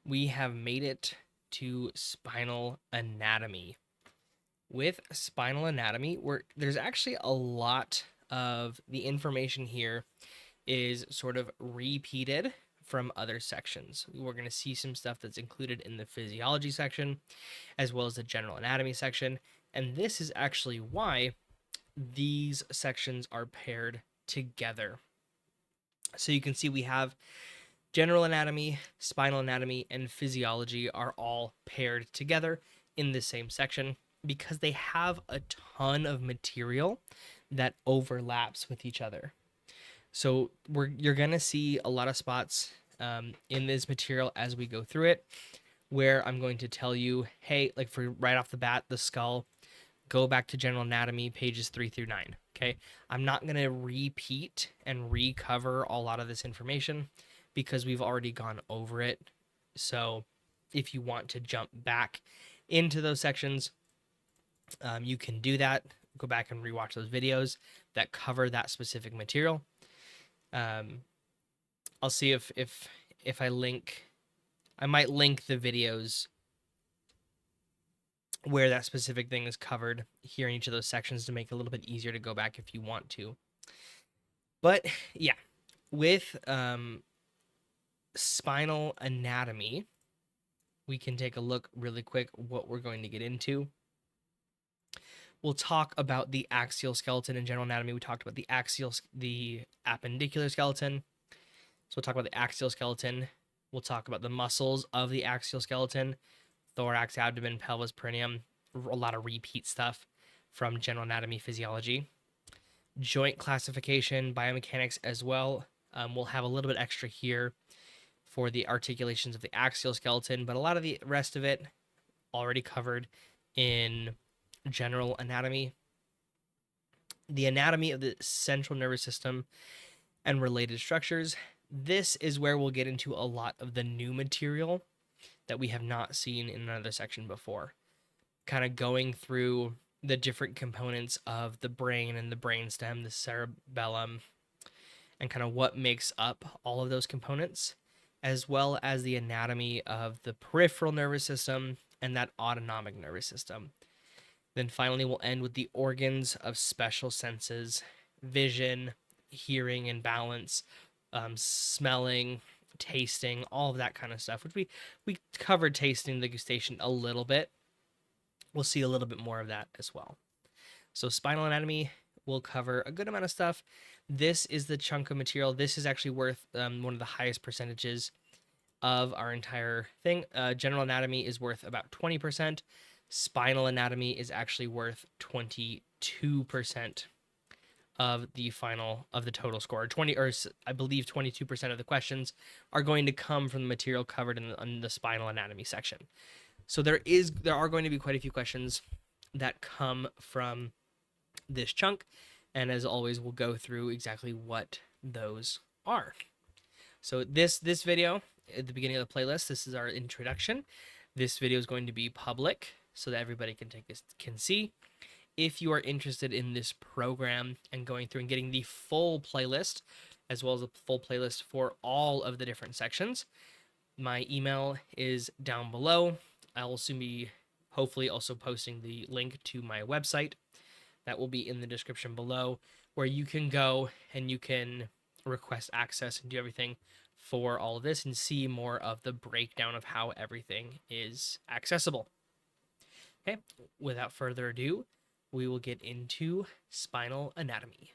we have made it to spinal anatomy. With spinal anatomy, there's actually a lot of the information here is sort of repeated from other sections. We're going to see some stuff that's included in the physiology section as well as the general anatomy section. And this is actually why these sections are paired together. So you can see we have general anatomy, spinal anatomy, and physiology are all paired together in the same section because they have a ton of material that overlaps with each other. So you're going to see a lot of spots in this material as we go through it where I'm going to tell you, hey, like for right off the bat, the skull, go back to general anatomy pages 3 through 9. Okay. I'm not going to repeat and recover a lot of this information because we've already gone over it. So if you want to jump back into those sections, you can do that. Go back and rewatch those videos that cover that specific material. I'll see if I might link the videos where that specific thing is covered here in each of those sections to make it a little bit easier to go back if you want to. But yeah, with spinal anatomy, we can take a look really quick what we're going to get into. We'll talk about the axial skeleton in general anatomy. We talked about the appendicular skeleton. So we'll talk about the axial skeleton. We'll talk about the muscles of the axial skeleton, thorax, abdomen, pelvis, perineum, a lot of repeat stuff from general anatomy, physiology. Joint classification, biomechanics as well. We'll have a little bit extra here for the articulations of the axial skeleton, but a lot of the rest of it already covered in general anatomy. The anatomy of the central nervous system and related structures. This is where we'll get into a lot of the new material that we have not seen in another section before. Kind of going through the different components of the brain and the brainstem, the cerebellum, and kind of what makes up all of those components, as well as the anatomy of the peripheral nervous system and that autonomic nervous system. Then finally, we'll end with the organs of special senses, vision, hearing and balance, smelling, tasting, all of that kind of stuff, which we covered tasting, the degustation a little bit. We'll see a little bit more of that as well. So spinal anatomy will cover a good amount of stuff. This is the chunk of material. This is actually worth one of the highest percentages of our entire thing. General anatomy is worth about 20%. Spinal anatomy is actually worth 22% of the total score. 20, or I believe 22% of the questions are going to come from the material covered in the spinal anatomy section. So there are going to be quite a few questions that come from this chunk, and as always, we'll go through exactly what those are. So this video at the beginning of the playlist, this is our introduction. This video is going to be public so that everybody can see. If you are interested in this program and going through and getting the full playlist, as well as a full playlist for all of the different sections, my email is down below. I will soon be hopefully also posting the link to my website. That will be in the description below, where you can go and you can request access and do everything for all of this and see more of the breakdown of how everything is accessible. Okay, without further ado, we will get into spinal anatomy.